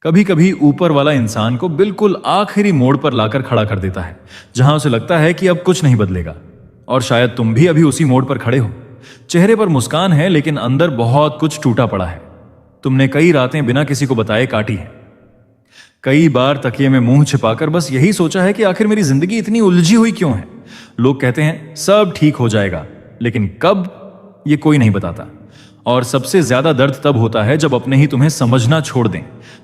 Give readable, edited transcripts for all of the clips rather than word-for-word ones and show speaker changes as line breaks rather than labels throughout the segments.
कभी कभी ऊपर वाला इंसान को बिल्कुल आखिरी मोड़ पर लाकर खड़ा कर देता है, जहां उसे लगता है कि अब कुछ नहीं बदलेगा। और शायद तुम भी अभी उसी मोड़ पर खड़े हो। चेहरे पर मुस्कान है, लेकिन अंदर बहुत कुछ टूटा पड़ा है। तुमने कई रातें बिना किसी को बताए काटी है। कई बार तकिए में मुंह छिपाकर बस यही सोचा है कि आखिर मेरी जिंदगी इतनी उलझी हुई क्यों है। लोग कहते हैं सब ठीक हो जाएगा, लेकिन कब, ये कोई नहीं बताता। और सबसे ज्यादा दर्द तब होता है जब अपने ही तुम्हें समझना छोड़ दें,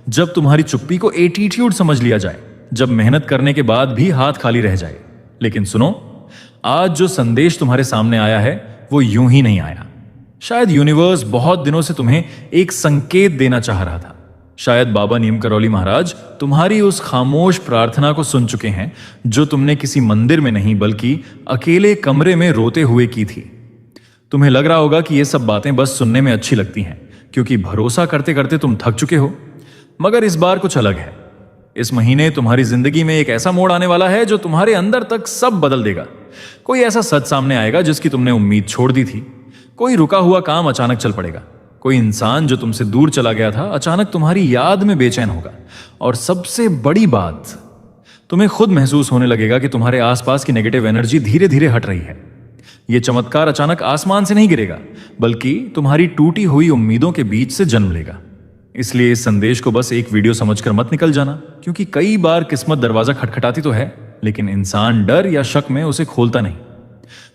जब तुम्हारी चुप्पी को एटीट्यूड समझ लिया जाए, जब मेहनत करने के बाद भी हाथ खाली रह जाए। लेकिन सुनो, आज जो संदेश तुम्हारे सामने आया है वो यूं ही नहीं आया। शायद यूनिवर्स बहुत दिनों से तुम्हें एक संकेत देना चाह रहा था। शायद बाबा नीम करौली महाराज तुम्हारी उस खामोश प्रार्थना को सुन चुके हैं, जो तुमने किसी मंदिर में नहीं बल्कि अकेले कमरे में रोते हुए की थी। तुम्हें लग रहा होगा कि ये सब बातें बस सुनने में अच्छी लगती हैं, क्योंकि भरोसा करते करते तुम थक चुके हो। मगर इस बार कुछ अलग है। इस महीने तुम्हारी जिंदगी में एक ऐसा मोड़ आने वाला है जो तुम्हारे अंदर तक सब बदल देगा। कोई ऐसा सच सामने आएगा जिसकी तुमने उम्मीद छोड़ दी थी। कोई रुका हुआ काम अचानक चल पड़ेगा। कोई इंसान जो तुमसे दूर चला गया था अचानक तुम्हारी याद में बेचैन होगा। और सबसे बड़ी बात, तुम्हें खुद महसूस होने लगेगा कि तुम्हारे आसपास की नेगेटिव एनर्जी धीरे धीरे हट रही है। यह चमत्कार अचानक आसमान से नहीं गिरेगा, बल्कि तुम्हारी टूटी हुई उम्मीदों के बीच से जन्म लेगा। इसलिए इस संदेश को बस एक वीडियो समझकर मत निकल जाना, क्योंकि कई बार किस्मत दरवाजा खटखटाती तो है, लेकिन इंसान डर या शक में उसे खोलता नहीं।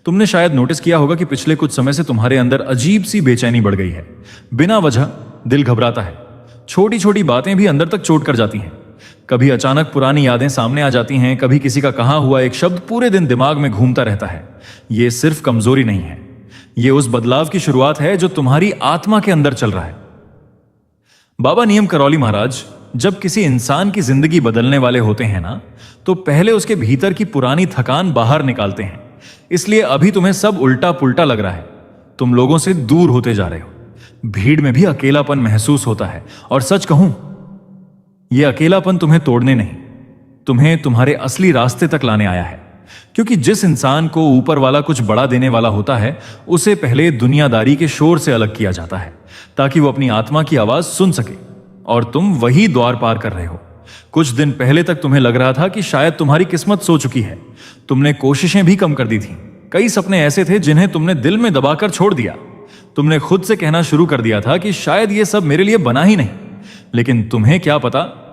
तुमने शायद नोटिस किया होगा कि पिछले कुछ समय से तुम्हारे अंदर अजीब सी बेचैनी बढ़ गई है। बिना वजह दिल घबराता है। छोटी छोटी बातें भी अंदर तक चोट कर जाती हैं। कभी अचानक पुरानी यादें सामने आ जाती हैं, कभी किसी का कहा हुआ एक शब्द पूरे दिन दिमाग में घूमता रहता है। यह सिर्फ कमजोरी नहीं है, यह उस बदलाव की शुरुआत है जो तुम्हारी आत्मा के अंदर चल रहा है। बाबा नीम करौली महाराज जब किसी इंसान की जिंदगी बदलने वाले होते हैं ना, तो पहले उसके भीतर की पुरानी थकान बाहर निकालते हैं। इसलिए अभी तुम्हें सब उल्टा पुल्टा लग रहा है। तुम लोगों से दूर होते जा रहे हो। भीड़ में भी अकेलापन महसूस होता है। और सच कहूं, यह अकेलापन तुम्हें तोड़ने नहीं, तुम्हें तुम्हारे असली रास्ते तक लाने आया है। क्योंकि जिस इंसान को ऊपर वाला कुछ बड़ा देने वाला होता है, उसे पहले दुनियादारी के शोर से अलग किया जाता है, ताकि वो अपनी आत्मा की आवाज सुन सके। और तुम वही द्वार पार कर रहे हो। कुछ दिन पहले तक तुम्हें लग रहा था कि शायद तुम्हारी किस्मत सो चुकी है। तुमने कोशिशें भी कम कर दी थी। कई सपने ऐसे थे जिन्हें तुमने दिल में दबाकर छोड़ दिया। तुमने खुद से कहना शुरू कर दिया था कि शायद ये सब मेरे लिए बना ही नहीं। लेकिन तुम्हें क्या पता,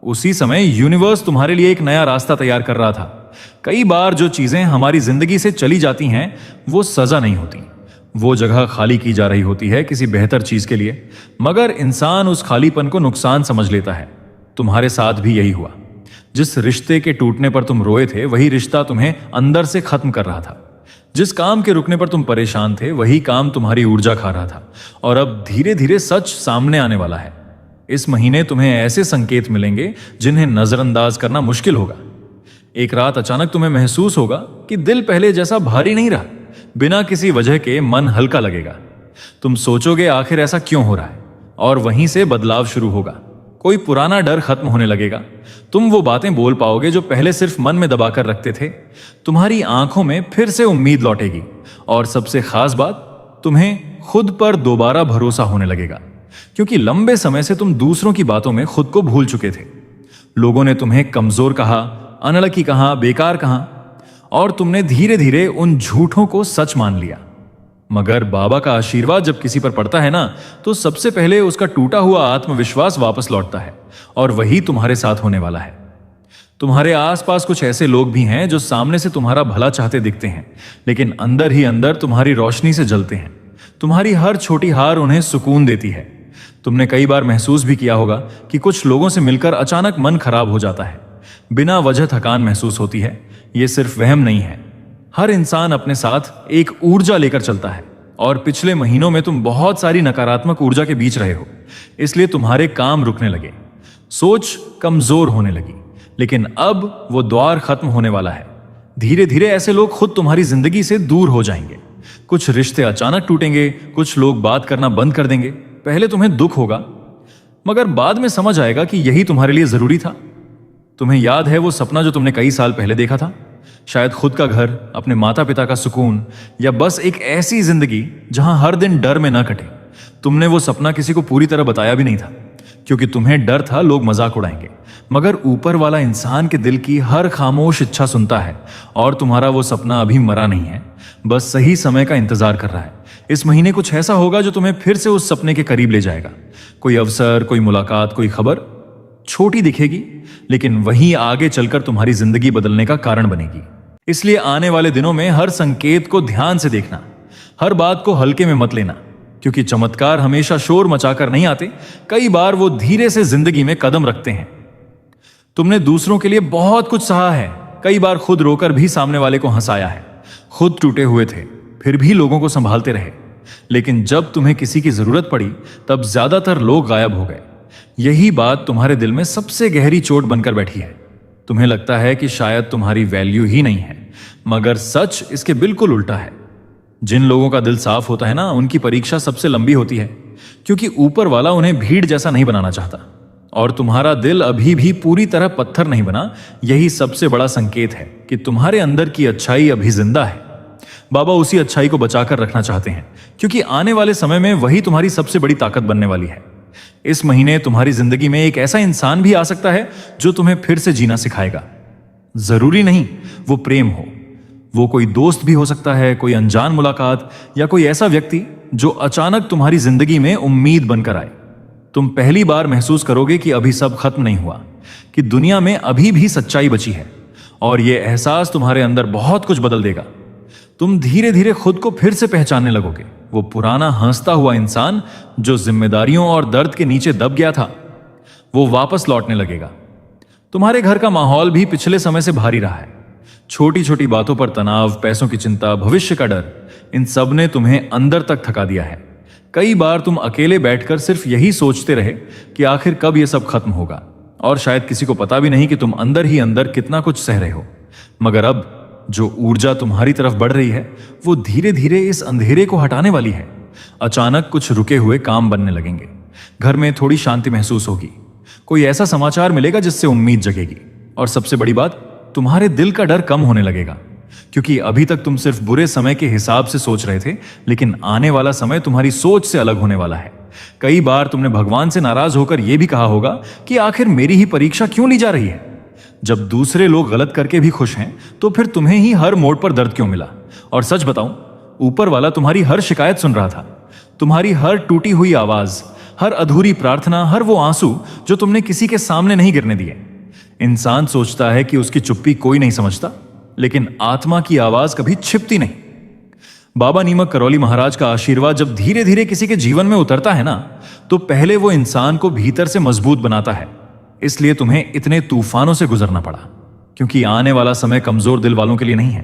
उसी समय यूनिवर्स तुम्हारे लिए एक नया रास्ता तैयार कर रहा था। कई बार जो चीजें हमारी जिंदगी से चली जाती हैं, वो सजा नहीं होती, वो जगह खाली की जा रही होती है किसी बेहतर चीज के लिए। मगर इंसान उस खालीपन को नुकसान समझ लेता है। तुम्हारे साथ भी यही हुआ। जिस रिश्ते के टूटने पर तुम रोए थे, वही रिश्ता तुम्हें अंदर से खत्म कर रहा था। जिस काम के रुकने पर तुम परेशान थे, वही काम तुम्हारी ऊर्जा खा रहा था। और अब धीरे धीरे सच सामने आने वाला है। इस महीने तुम्हें ऐसे संकेत मिलेंगे जिन्हें नजरअंदाज करना मुश्किल होगा। एक रात अचानक तुम्हें महसूस होगा कि दिल पहले जैसा भारी नहीं रहा। बिना किसी वजह के मन हल्का लगेगा। तुम सोचोगे आखिर ऐसा क्यों हो रहा है, और वहीं से बदलाव शुरू होगा। कोई पुराना डर खत्म होने लगेगा। तुम वो बातें बोल पाओगे जो पहले सिर्फ मन में दबाकर रखते थे। तुम्हारी आंखों में फिर से उम्मीद लौटेगी। और सबसे खास बात, तुम्हें खुद पर दोबारा भरोसा होने लगेगा। क्योंकि लंबे समय से तुम दूसरों की बातों में खुद को भूल चुके थे। लोगों ने तुम्हें कमजोर कहा, अनलकी कहा, बेकार कहा, और तुमने धीरे धीरे उन झूठों को सच मान लिया। मगर बाबा का आशीर्वाद जब किसी पर पड़ता है ना, तो सबसे पहले उसका टूटा हुआ आत्मविश्वास वापस लौटता है। और वही तुम्हारे साथ होने वाला है। तुम्हारे आसपास कुछ ऐसे लोग भी हैं जो सामने से तुम्हारा भला चाहते दिखते हैं, लेकिन अंदर ही अंदर तुम्हारी रोशनी से जलते हैं। तुम्हारी हर छोटी हार उन्हें सुकून देती है। तुमने कई बार महसूस भी किया होगा कि कुछ लोगों से मिलकर अचानक मन खराब हो जाता है। बिना वजह थकान महसूस होती है। यह सिर्फ वहम नहीं है। हर इंसान अपने साथ एक ऊर्जा लेकर चलता है। और पिछले महीनों में तुम बहुत सारी नकारात्मक ऊर्जा के बीच रहे हो, इसलिए तुम्हारे काम रुकने लगे, सोच कमजोर होने लगी। लेकिन अब वो द्वार खत्म होने वाला है। धीरे धीरे ऐसे लोग खुद तुम्हारी जिंदगी से दूर हो जाएंगे। कुछ रिश्ते अचानक टूटेंगे, कुछ लोग बात करना बंद कर देंगे। पहले तुम्हें दुख होगा, मगर बाद में समझ आएगा कि यही तुम्हारे लिए जरूरी था। तुम्हें याद है वो सपना जो तुमने कई साल पहले देखा था? शायद खुद का घर, अपने माता पिता का सुकून, या बस एक ऐसी जिंदगी जहां हर दिन डर में ना कटे। तुमने वो सपना किसी को पूरी तरह बताया भी नहीं था, क्योंकि तुम्हें डर था लोग मजाक उड़ाएंगे। मगर ऊपर वाला इंसान के दिल की हर खामोश इच्छा सुनता है और तुम्हारा वो सपना अभी मरा नहीं है, बस सही समय का इंतजार कर रहा है। इस महीने कुछ ऐसा होगा जो तुम्हें फिर से उस सपने के करीब ले जाएगा। कोई अवसर, कोई मुलाकात, कोई खबर छोटी दिखेगी लेकिन वहीं आगे चलकर तुम्हारी जिंदगी बदलने का कारण बनेगी। इसलिए आने वाले दिनों में हर संकेत को ध्यान से देखना, हर बात को हल्के में मत लेना, क्योंकि चमत्कार हमेशा शोर मचाकर नहीं आते, कई बार वो धीरे से जिंदगी में कदम रखते हैं। तुमने दूसरों के लिए बहुत कुछ सहा है, कई बार खुद रोकर भी सामने वाले को हंसाया है, खुद टूटे हुए थे फिर भी लोगों को संभालते रहे। लेकिन जब तुम्हें किसी की जरूरत पड़ी तब ज्यादातर लोग गायब हो गए। यही बात तुम्हारे दिल में सबसे गहरी चोट बनकर बैठी है। तुम्हें लगता है कि शायद तुम्हारी वैल्यू ही नहीं है, मगर सच इसके बिल्कुल उल्टा है। जिन लोगों का दिल साफ होता है ना, उनकी परीक्षा सबसे लंबी होती है, क्योंकि ऊपर वाला उन्हें भीड़ जैसा नहीं बनाना चाहता। और तुम्हारा दिल अभी भी पूरी तरह पत्थर नहीं बना, यही सबसे बड़ा संकेत है कि तुम्हारे अंदर की अच्छाई अभी जिंदा है। बाबा उसी अच्छाई को बचाकर रखना चाहते हैं, क्योंकि आने वाले समय में वही तुम्हारी सबसे बड़ी ताकत बनने वाली है। इस महीने तुम्हारी जिंदगी में एक ऐसा इंसान भी आ सकता है जो तुम्हें फिर से जीना सिखाएगा। जरूरी नहीं वो प्रेम हो, वो कोई दोस्त भी हो सकता है, कोई अनजान मुलाकात, या कोई ऐसा व्यक्ति जो अचानक तुम्हारी जिंदगी में उम्मीद बनकर आए। तुम पहली बार महसूस करोगे कि अभी सब खत्म नहीं हुआ, कि दुनिया में अभी भी सच्चाई बची है, और यह एहसास तुम्हारे अंदर बहुत कुछ बदल देगा। तुम धीरे धीरे खुद को फिर से पहचानने लगोगे। वो पुराना हंसता हुआ इंसान जो जिम्मेदारियों और दर्द के नीचे दब गया था, वो वापस लौटने लगेगा। तुम्हारे घर का माहौल भी पिछले समय से भारी रहा है। छोटी छोटी बातों पर तनाव, पैसों की चिंता, भविष्य का डर, इन सब ने तुम्हें अंदर तक थका दिया है। कई बार तुम अकेले बैठकर सिर्फ यही सोचते रहे कि आखिर कब यह सब खत्म होगा, और शायद किसी को पता भी नहीं कि तुम अंदर ही अंदर कितना कुछ सह रहे हो। मगर अब जो ऊर्जा तुम्हारी तरफ बढ़ रही है, वो धीरे धीरे इस अंधेरे को हटाने वाली है। अचानक कुछ रुके हुए काम बनने लगेंगे, घर में थोड़ी शांति महसूस होगी, कोई ऐसा समाचार मिलेगा जिससे उम्मीद जगेगी, और सबसे बड़ी बात, तुम्हारे दिल का डर कम होने लगेगा। क्योंकि अभी तक तुम सिर्फ बुरे समय के हिसाब से सोच रहे थे, लेकिन आने वाला समय तुम्हारी सोच से अलग होने वाला है। कई बार तुमने भगवान से नाराज होकर यह भी कहा होगा कि आखिर मेरी ही परीक्षा क्यों ली जा रही है। जब दूसरे लोग गलत करके भी खुश हैं, तो फिर तुम्हें ही हर मोड़ पर दर्द क्यों मिला। और सच बताऊं, ऊपर वाला तुम्हारी हर शिकायत सुन रहा था, तुम्हारी हर टूटी हुई आवाज, हर अधूरी प्रार्थना, हर वो आंसू जो तुमने किसी के सामने नहीं गिरने दिए। इंसान सोचता है कि उसकी चुप्पी कोई नहीं समझता, लेकिन आत्मा की आवाज कभी छिपती नहीं। बाबा नीमक करौली महाराज का आशीर्वाद जब धीरे धीरे किसी के जीवन में उतरता है ना, तो पहले वो इंसान को भीतर से मजबूत बनाता है। इसलिए तुम्हें इतने तूफानों से गुजरना पड़ा, क्योंकि आने वाला समय कमजोर दिल वालों के लिए नहीं है।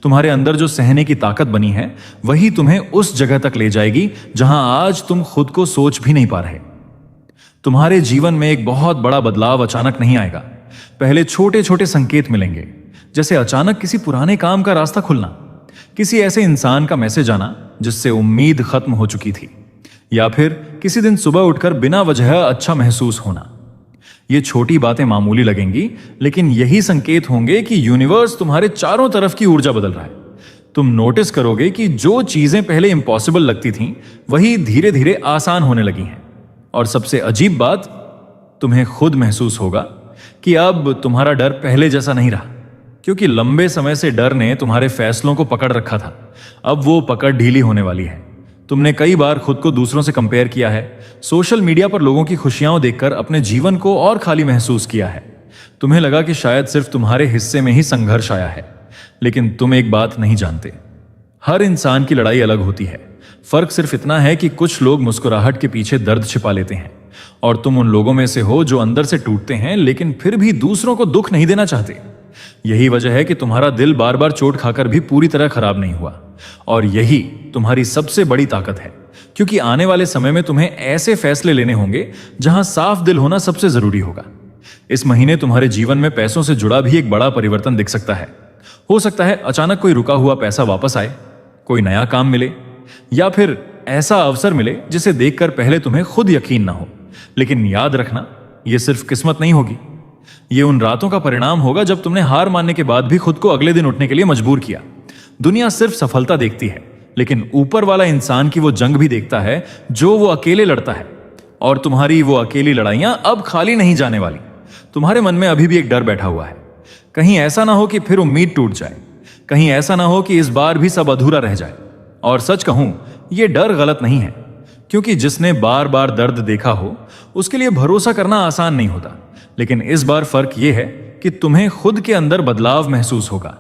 तुम्हारे अंदर जो सहने की ताकत बनी है, वही तुम्हें उस जगह तक ले जाएगी जहां आज तुम खुद को सोच भी नहीं पा रहे। तुम्हारे जीवन में एक बहुत बड़ा बदलाव अचानक नहीं आएगा। पहले छोटे छोटे संकेत मिलेंगे, जैसे अचानक किसी पुराने काम का रास्ता खुलना, किसी ऐसे इंसान का मैसेज आना जिससे उम्मीद खत्म हो चुकी थी, या फिर किसी दिन सुबह उठकर बिना वजह अच्छा महसूस होना। ये छोटी बातें मामूली लगेंगी, लेकिन यही संकेत होंगे कि यूनिवर्स तुम्हारे चारों तरफ की ऊर्जा बदल रहा है। तुम नोटिस करोगे कि जो चीजें पहले इम्पॉसिबल लगती थीं, वही धीरे धीरे आसान होने लगी हैं। और सबसे अजीब बात, तुम्हें खुद महसूस होगा कि अब तुम्हारा डर पहले जैसा नहीं रहा, क्योंकि लंबे समय से डर ने तुम्हारे फैसलों को पकड़ रखा था। अब वो पकड़ ढीली होने वाली है। तुमने कई बार खुद को दूसरों से कंपेयर किया है, सोशल मीडिया पर लोगों की खुशियां देखकर अपने जीवन को और खाली महसूस किया है। तुम्हें लगा कि शायद सिर्फ तुम्हारे हिस्से में ही संघर्ष आया है, लेकिन तुम एक बात नहीं जानते, हर इंसान की लड़ाई अलग होती है। फर्क सिर्फ इतना है कि कुछ लोग मुस्कुराहट के पीछे दर्द छिपा लेते हैं, और तुम उन लोगों में से हो जो अंदर से टूटते हैं लेकिन फिर भी दूसरों को दुख नहीं देना चाहते। यही वजह है कि तुम्हारा दिल बार बार चोट खाकर भी पूरी तरह खराब नहीं हुआ, और यही तुम्हारी सबसे बड़ी ताकत है। क्योंकि आने वाले समय में तुम्हें ऐसे फैसले लेने होंगे जहां साफ दिल होना सबसे जरूरी होगा। इस महीने तुम्हारे जीवन में पैसों से जुड़ा भी एक बड़ा परिवर्तन दिख सकता है। हो सकता है अचानक कोई रुका हुआ पैसा वापस आए, कोई नया काम मिले, या फिर ऐसा अवसर मिले जिसे देखकर पहले तुम्हें खुद यकीन ना हो। लेकिन याद रखना, यह सिर्फ किस्मत नहीं होगी, ये उन रातों का परिणाम होगा जब तुमने हार मानने के बाद भी खुद को अगले दिन उठने के लिए मजबूर किया। दुनिया सिर्फ सफलता देखती है, लेकिन ऊपर वाला इंसान की वो जंग भी देखता है जो वो अकेले लड़ता है। और तुम्हारी वो अकेली लड़ाइयां अब खाली नहीं जाने वाली। तुम्हारे मन में अभी भी एक डर बैठा हुआ है, कहीं ऐसा ना हो कि फिर उम्मीद टूट जाए, कहीं ऐसा ना हो कि इस बार भी सब अधूरा रह जाए। और सच कहूं, यह डर गलत नहीं है, क्योंकि जिसने बार बार दर्द देखा हो उसके लिए भरोसा करना आसान नहीं होता। लेकिन इस बार फर्क यह है कि तुम्हें खुद के अंदर बदलाव महसूस होगा।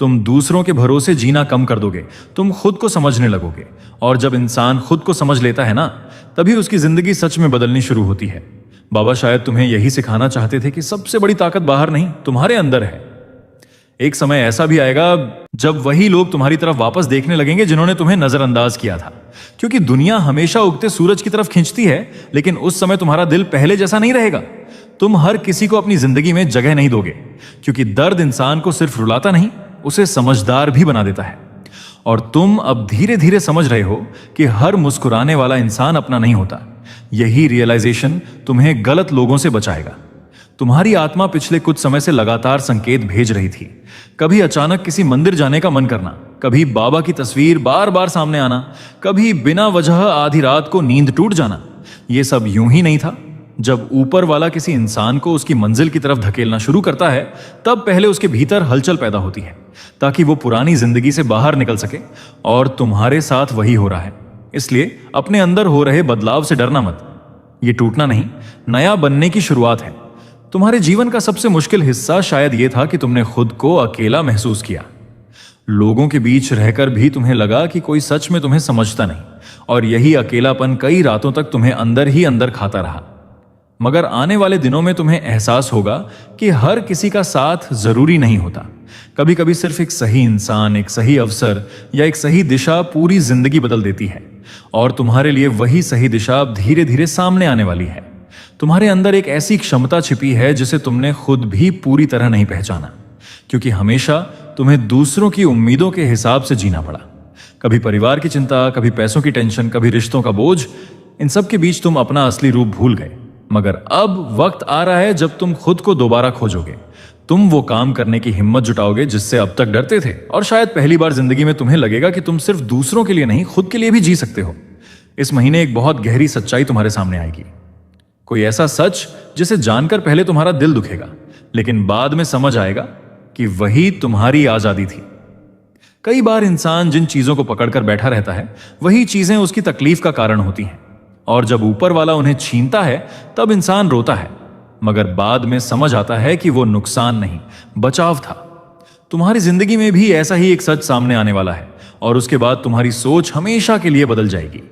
तुम दूसरों के भरोसे जीना कम कर दोगे, तुम खुद को समझने लगोगे। और जब इंसान खुद को समझ लेता है ना, तभी उसकी जिंदगी सच में बदलनी शुरू होती है। बाबा शायद तुम्हें यही सिखाना चाहते थे कि सबसे बड़ी ताकत बाहर नहीं, तुम्हारे अंदर है। एक समय ऐसा भी आएगा जब वही लोग तुम्हारी तरफ वापस देखने लगेंगे जिन्होंने तुम्हें नजरअंदाज किया था। क्योंकि दुनिया हमेशा उगते सूरज की तरफ खींचती है, लेकिन उस समय तुम्हारा दिल पहले जैसा नहीं रहेगा। तुम हर किसी को अपनी जिंदगी में जगह नहीं दोगे, क्योंकि दर्द इंसान को सिर्फ रुलाता नहीं, उसे समझदार भी बना देता है। और तुम अब धीरे धीरे समझ रहे हो कि हर मुस्कुराने वाला इंसान अपना नहीं होता। यही रियलाइजेशन तुम्हें गलत लोगों से बचाएगा। तुम्हारी आत्मा पिछले कुछ समय से लगातार संकेत भेज रही थी। कभी अचानक किसी मंदिर जाने का मन करना, कभी बाबा की तस्वीर बार बार सामने आना, कभी बिना वजह आधी रात को नींद टूट जाना। यह सब यूं ही नहीं था। जब ऊपर वाला किसी इंसान को उसकी मंजिल की तरफ धकेलना शुरू करता है, तब पहले उसके भीतर हलचल पैदा होती है, ताकि वो पुरानी जिंदगी से बाहर निकल सके। और तुम्हारे साथ वही हो रहा है। इसलिए अपने अंदर हो रहे बदलाव से डरना मत। ये टूटना नहीं, नया बनने की शुरुआत है। तुम्हारे जीवन का सबसे मुश्किल हिस्सा शायद यह था कि तुमने खुद को अकेला महसूस किया। लोगों के बीच रहकर भी तुम्हें लगा कि कोई सच में तुम्हें समझता नहीं, और यही अकेलापन कई रातों तक तुम्हें अंदर ही अंदर खाता रहा। मगर आने वाले दिनों में तुम्हें एहसास होगा कि हर किसी का साथ जरूरी नहीं होता। कभी कभी सिर्फ एक सही इंसान, एक सही अवसर या एक सही दिशा पूरी जिंदगी बदल देती है। और तुम्हारे लिए वही सही दिशा अब धीरे धीरे सामने आने वाली है। तुम्हारे अंदर एक ऐसी क्षमता छिपी है जिसे तुमने खुद भी पूरी तरह नहीं पहचाना, क्योंकि हमेशा तुम्हें दूसरों की उम्मीदों के हिसाब से जीना पड़ा। कभी परिवार की चिंता, कभी पैसों की टेंशन, कभी रिश्तों का बोझ। इन सब के बीच तुम अपना असली रूप भूल गए। मगर अब वक्त आ रहा है जब तुम खुद को दोबारा खोजोगे। तुम वो काम करने की हिम्मत जुटाओगे जिससे अब तक डरते थे। और शायद पहली बार जिंदगी में तुम्हें लगेगा कि तुम सिर्फ दूसरों के लिए नहीं, खुद के लिए भी जी सकते हो। इस महीने एक बहुत गहरी सच्चाई तुम्हारे सामने आएगी। कोई ऐसा सच जिसे जानकर पहले तुम्हारा दिल दुखेगा, लेकिन बाद में समझ आएगा कि वही तुम्हारी आजादी थी। कई बार इंसान जिन चीजों को पकड़कर बैठा रहता है, वही चीजें उसकी तकलीफ का कारण होती हैं। और जब ऊपर वाला उन्हें छीनता है, तब इंसान रोता है, मगर बाद में समझ आता है कि वो नुकसान नहीं, बचाव था। तुम्हारी जिंदगी में भी ऐसा ही एक सच सामने आने वाला है, और उसके बाद तुम्हारी सोच हमेशा के लिए बदल जाएगी।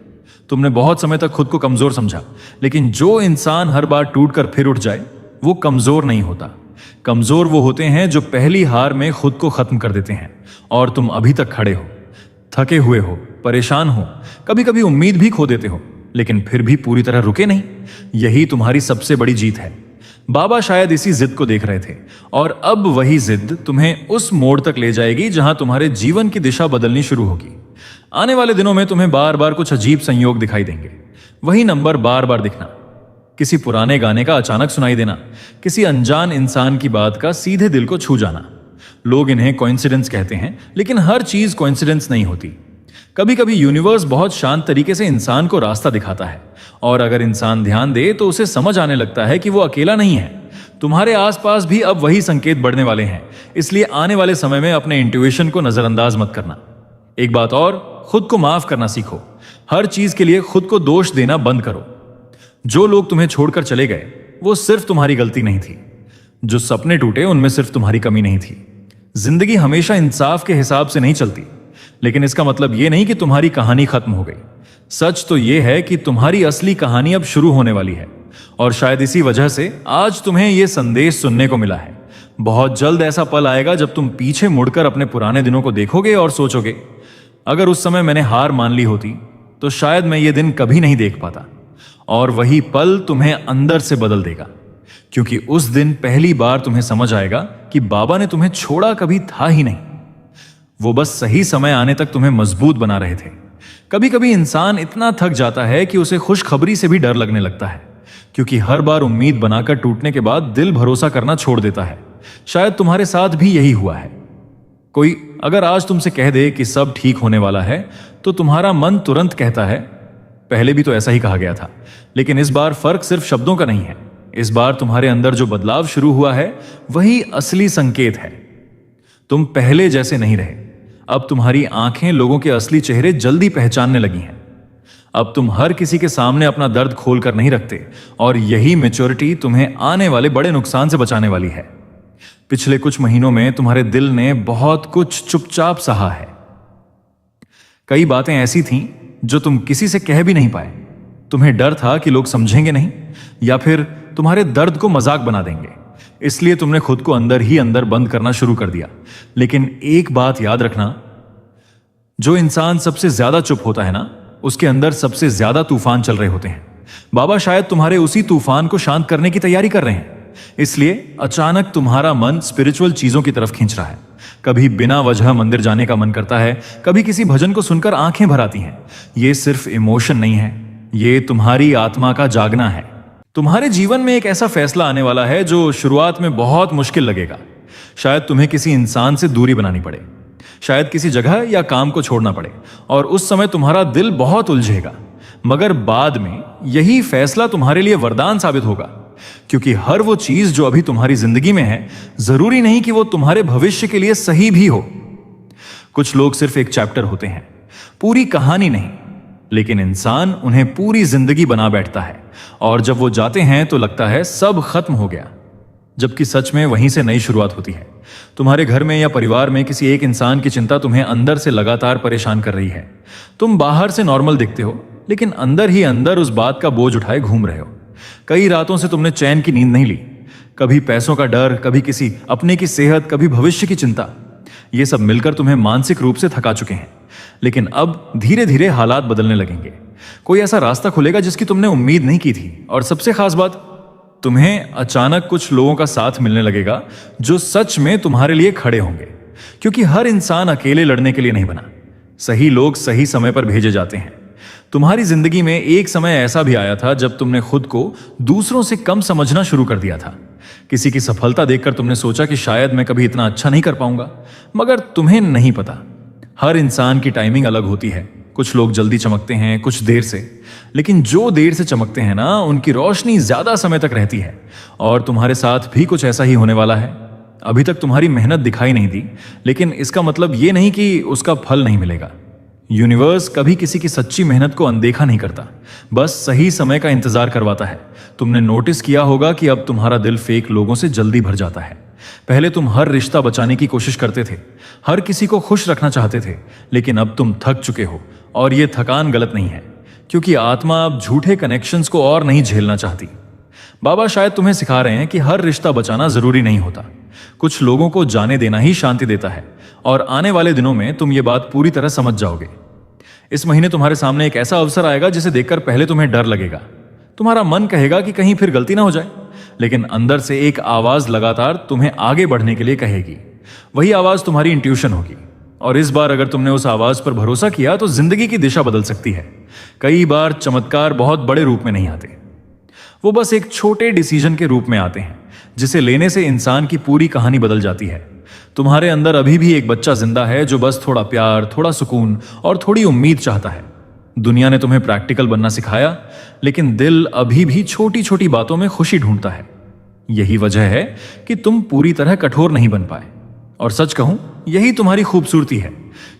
तुमने बहुत समय तक खुद को कमजोर समझा, लेकिन जो इंसान हर बार टूटकर फिर उठ जाए, वो कमजोर नहीं होता। कमजोर वो होते हैं जो पहली हार में खुद को खत्म कर देते हैं। और तुम अभी तक खड़े हो, थके हुए हो, परेशान हो, कभी कभी उम्मीद भी खो देते हो, लेकिन फिर भी पूरी तरह रुके नहीं। यही तुम्हारी सबसे बड़ी जीत है। बाबा शायद इसी जिद को देख रहे थे, और अब वही जिद तुम्हें उस मोड़ तक ले जाएगी जहां तुम्हारे जीवन की दिशा बदलनी शुरू होगी। आने वाले दिनों में तुम्हें बार बार कुछ अजीब संयोग दिखाई देंगे। वही नंबर बार बार दिखना, किसी पुराने गाने का अचानक सुनाई देना, किसी अनजान इंसान की बात का सीधे दिल को छू जाना। लोग इन्हें कोइंसिडेंस कहते हैं, लेकिन हर चीज कोइंसिडेंस नहीं होती। कभी कभी यूनिवर्स बहुत शांत तरीके से इंसान को रास्ता दिखाता है, और अगर इंसान ध्यान दे तो उसे समझ आने लगता है कि वो अकेला नहीं है। तुम्हारे आसपास भी अब वही संकेत बढ़ने वाले हैं। इसलिए आने वाले समय में अपने इंट्यूशन को नजरअंदाज मत करना। एक बात और, खुद को माफ करना सीखो। हर चीज के लिए खुद को दोष देना बंद करो। जो लोग तुम्हें छोड़कर चले गए, वो सिर्फ तुम्हारी गलती नहीं थी। जो सपने टूटे, उनमें सिर्फ तुम्हारी कमी नहीं थी। जिंदगी हमेशा इंसाफ के हिसाब से नहीं चलती, लेकिन इसका मतलब यह नहीं कि तुम्हारी कहानी खत्म हो गई। सच तो यह है कि तुम्हारी असली कहानी अब शुरू होने वाली है, और शायद इसी वजह से आज तुम्हें यह संदेश सुनने को मिला है। बहुत जल्द ऐसा पल आएगा जब तुम पीछे मुड़कर अपने पुराने दिनों को देखोगे और सोचोगे, अगर उस समय मैंने हार मान ली होती तो शायद मैं ये दिन कभी नहीं देख पाता। और वही पल तुम्हें अंदर से बदल देगा, क्योंकि उस दिन पहली बार तुम्हें समझ आएगा कि बाबा ने तुम्हें छोड़ा कभी था ही नहीं। वो बस सही समय आने तक तुम्हें मजबूत बना रहे थे। कभी कभी इंसान इतना थक जाता है कि उसे खुशखबरी से भी डर लगने लगता है, क्योंकि हर बार उम्मीद बनाकर टूटने के बाद दिल भरोसा करना छोड़ देता है। शायद तुम्हारे साथ भी यही हुआ है। कोई अगर आज तुमसे कह दे कि सब ठीक होने वाला है, तो तुम्हारा मन तुरंत कहता है पहले भी तो ऐसा ही कहा गया था, लेकिन इस बार फर्क सिर्फ शब्दों का नहीं है। इस बार तुम्हारे अंदर जो बदलाव शुरू हुआ है वही असली संकेत है। तुम पहले जैसे नहीं रहे। अब तुम्हारी आंखें लोगों के असली चेहरे जल्दी पहचानने लगी हैं। अब तुम हर किसी के सामने अपना दर्द खोल कर नहीं रखते, और यही मैच्योरिटी तुम्हें आने वाले बड़े नुकसान से बचाने वाली है। पिछले कुछ महीनों में तुम्हारे दिल ने बहुत कुछ चुपचाप सहा है। कई बातें ऐसी थीं जो तुम किसी से कह भी नहीं पाए। तुम्हें डर था कि लोग समझेंगे नहीं, या फिर तुम्हारे दर्द को मजाक बना देंगे, इसलिए तुमने खुद को अंदर ही अंदर बंद करना शुरू कर दिया। लेकिन एक बात याद रखना, जो इंसान सबसे ज्यादा चुप होता है ना, उसके अंदर सबसे ज्यादा तूफान चल रहे होते हैं। बाबा शायद तुम्हारे उसी तूफान को शांत करने की तैयारी कर रहे हैं। इसलिए अचानक तुम्हारा मन स्पिरिचुअल चीजों की तरफ खींच रहा है। कभी बिना वजह मंदिर जाने का मन करता है, कभी किसी भजन को सुनकर आंखें भर आती हैं। ये सिर्फ इमोशन नहीं है, ये तुम्हारी आत्मा का जागना है। तुम्हारे जीवन में एक ऐसा फैसला आने वाला है जो शुरुआत में बहुत मुश्किल लगेगा। शायद तुम्हें किसी इंसान से दूरी बनानी पड़े, शायद किसी जगह या काम को छोड़ना पड़े, और उस समय तुम्हारा दिल बहुत उलझेगा। मगर बाद में यही फैसला तुम्हारे लिए वरदान साबित होगा, क्योंकि हर वो चीज जो अभी तुम्हारी जिंदगी में है, जरूरी नहीं कि वो तुम्हारे भविष्य के लिए सही भी हो। कुछ लोग सिर्फ एक चैप्टर होते हैं, पूरी कहानी नहीं, लेकिन इंसान उन्हें पूरी जिंदगी बना बैठता है, और जब वो जाते हैं तो लगता है सब खत्म हो गया, जबकि सच में वहीं से नई शुरुआत होती है। तुम्हारे घर में या परिवार में किसी एक इंसान की चिंता तुम्हें अंदर से लगातार परेशान कर रही है। तुम बाहर से नॉर्मल दिखते हो, लेकिन अंदर ही अंदर उस बात का बोझ उठाए घूम रहे हो। कई रातों से तुमने चैन की नींद नहीं ली, कभी पैसों का डर, कभी किसी अपने की सेहत, कभी भविष्य की चिंता। ये सब मिलकर तुम्हें मानसिक रूप से थका चुके हैं। लेकिन अब धीरे धीरे हालात बदलने लगेंगे। कोई ऐसा रास्ता खुलेगा जिसकी तुमने उम्मीद नहीं की थी, और सबसे खास बात, तुम्हें अचानक कुछ लोगों का साथ मिलने लगेगा जो सच में तुम्हारे लिए खड़े होंगे। क्योंकि हर इंसान अकेले लड़ने के लिए नहीं बना। सही लोग सही समय पर भेजे जाते हैं। तुम्हारी जिंदगी में एक समय ऐसा भी आया था जब तुमने खुद को दूसरों से कम समझना शुरू कर दिया था। किसी की सफलता देखकर तुमने सोचा कि शायद मैं कभी इतना अच्छा नहीं कर पाऊंगा। मगर तुम्हें नहीं पता, हर इंसान की टाइमिंग अलग होती है। कुछ लोग जल्दी चमकते हैं, कुछ देर से, लेकिन जो देर से चमकते हैं ना, उनकी रोशनी ज्यादा समय तक रहती है। और तुम्हारे साथ भी कुछ ऐसा ही होने वाला है। अभी तक तुम्हारी मेहनत दिखाई नहीं दी, लेकिन इसका मतलब ये नहीं कि उसका फल नहीं मिलेगा। यूनिवर्स कभी किसी की सच्ची मेहनत को अनदेखा नहीं करता, बस सही समय का इंतजार करवाता है। तुमने नोटिस किया होगा कि अब तुम्हारा दिल फेक लोगों से जल्दी भर जाता है। पहले तुम हर रिश्ता बचाने की कोशिश करते थे, हर किसी को खुश रखना चाहते थे, लेकिन अब तुम थक चुके हो। और ये थकान गलत नहीं है, क्योंकि आत्मा अब झूठे कनेक्शंस को और नहीं झेलना चाहती। बाबा शायद तुम्हें सिखा रहे हैं कि हर रिश्ता बचाना जरूरी नहीं होता। कुछ लोगों को जाने देना ही शांति देता है, और आने वाले दिनों में तुम ये बात पूरी तरह समझ जाओगे। इस महीने तुम्हारे सामने एक ऐसा अवसर आएगा जिसे देखकर पहले तुम्हें डर लगेगा। तुम्हारा मन कहेगा कि कहीं फिर गलती ना हो जाए, लेकिन अंदर से एक आवाज लगातार तुम्हें आगे बढ़ने के लिए कहेगी। वही आवाज तुम्हारी इंट्यूशन होगी, और इस बार अगर तुमने उस आवाज पर भरोसा किया तो जिंदगी की दिशा बदल सकती है। कई बार चमत्कार बहुत बड़े रूप में नहीं आते, वो बस एक छोटे डिसीजन के रूप में आते हैं, जिसे लेने से इंसान की पूरी कहानी बदल जाती है। तुम्हारे अंदर अभी भी एक बच्चा जिंदा है जो बस थोड़ा प्यार, थोड़ा सुकून और थोड़ी उम्मीद चाहता है। दुनिया ने तुम्हें प्रैक्टिकल बनना सिखाया, लेकिन दिल अभी भी छोटी छोटी बातों में खुशी ढूंढता है। यही वजह है कि तुम पूरी तरह कठोर नहीं बन पाए। और सच कहूं, यही तुम्हारी खूबसूरती है,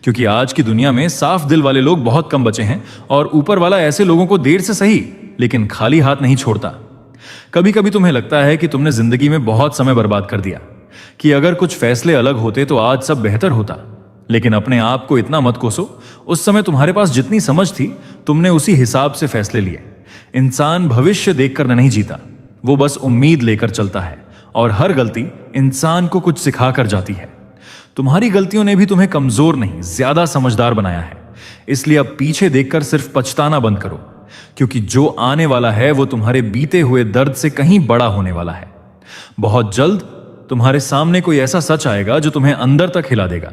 क्योंकि आज की दुनिया में साफ दिल वाले लोग बहुत कम बचे हैं, और ऊपर वाला ऐसे लोगों को देर से सही लेकिन खाली हाथ नहीं छोड़ता। कभी कभी तुम्हें लगता है कि तुमने जिंदगी में बहुत समय बर्बाद कर दिया, कि अगर कुछ फैसले अलग होते तो आज सब बेहतर होता। लेकिन अपने आप को इतना मत कोसो। उस समय तुम्हारे पास जितनी समझ थी, तुमने उसी हिसाब से फैसले लिए। इंसान भविष्य देखकर नहीं जीता, वो बस उम्मीद लेकर चलता है, और हर गलती इंसान को कुछ सिखा कर जाती है। तुम्हारी गलतियों ने भी तुम्हें कमजोर नहीं, ज्यादा समझदार बनाया है। इसलिए अब पीछे देखकर सिर्फ पछताना बंद करो, क्योंकि जो आने वाला है वो तुम्हारे बीते हुए दर्द से कहीं बड़ा होने वाला है। बहुत जल्द तुम्हारे सामने कोई ऐसा सच आएगा जो तुम्हें अंदर तक हिला देगा।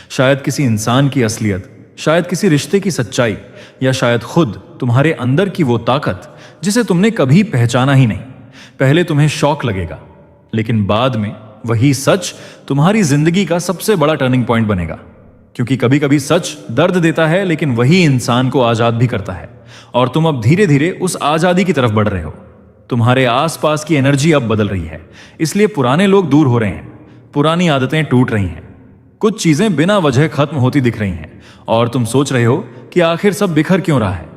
शायद किसी इंसान की असलियत, शायद किसी रिश्ते की सच्चाई, या शायद खुद तुम्हारे अंदर की वो ताकत जिसे तुमने कभी पहचाना ही नहीं। पहले तुम्हें शॉक लगेगा, लेकिन बाद में वही सच तुम्हारी जिंदगी का सबसे बड़ा टर्निंग पॉइंट बनेगा। क्योंकि कभी कभी सच दर्द देता है, लेकिन वही इंसान को आजाद भी करता है। और तुम अब धीरे धीरे उस आजादी की तरफ बढ़ रहे हो। तुम्हारे आसपास की एनर्जी अब बदल रही है, इसलिए पुराने लोग दूर हो रहे हैं, पुरानी आदतें टूट रही हैं, कुछ चीजें बिना वजह खत्म होती दिख रही हैं और तुम सोच रहे हो कि आखिर सब बिखर क्यों रहा है।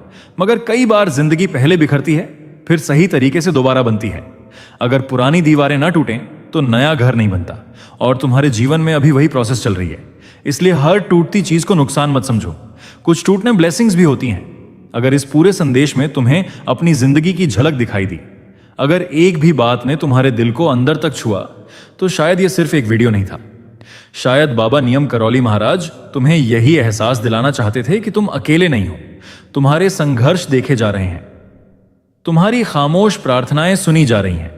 मगर कई बार जिंदगी पहले बिखरती है, फिर सही तरीके से दोबारा बनती है। अगर पुरानी दीवारें ना टूटें तो नया घर नहीं बनता, और तुम्हारे जीवन में अभी वही प्रोसेस चल रही है। इसलिए हर टूटती चीज को नुकसान मत समझो, कुछ टूटने ब्लेसिंग्स भी होती हैं। अगर इस पूरे संदेश में तुम्हें अपनी जिंदगी की झलक दिखाई दी, अगर एक भी बात ने तुम्हारे दिल को अंदर तक छुआ, तो शायद यह सिर्फ एक वीडियो नहीं था। शायद बाबा नियम करौली महाराज तुम्हें यही एहसास दिलाना चाहते थे कि तुम अकेले नहीं हो, तुम्हारे संघर्ष देखे जा रहे हैं, तुम्हारी खामोश प्रार्थनाएं सुनी जा रही हैं,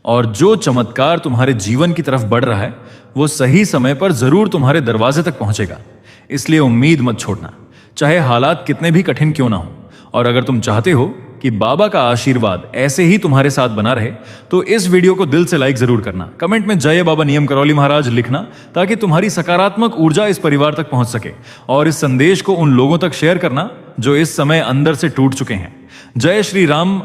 और जो चमत्कार तुम्हारे जीवन की तरफ बढ़ रहा है वो सही समय पर जरूर तुम्हारे दरवाजे तक पहुंचेगा। इसलिए उम्मीद मत छोड़ना, चाहे हालात कितने भी कठिन क्यों ना हो। और अगर तुम चाहते हो कि बाबा का आशीर्वाद ऐसे ही तुम्हारे साथ बना रहे, तो इस वीडियो को दिल से लाइक जरूर करना, कमेंट में जय बाबा नियम करौली महाराज लिखना, ताकि तुम्हारी सकारात्मक ऊर्जा इस परिवार तक पहुंच सके। और इस संदेश को उन लोगों तक शेयर करना जो इस समय अंदर से टूट चुके हैं। जय श्री राम।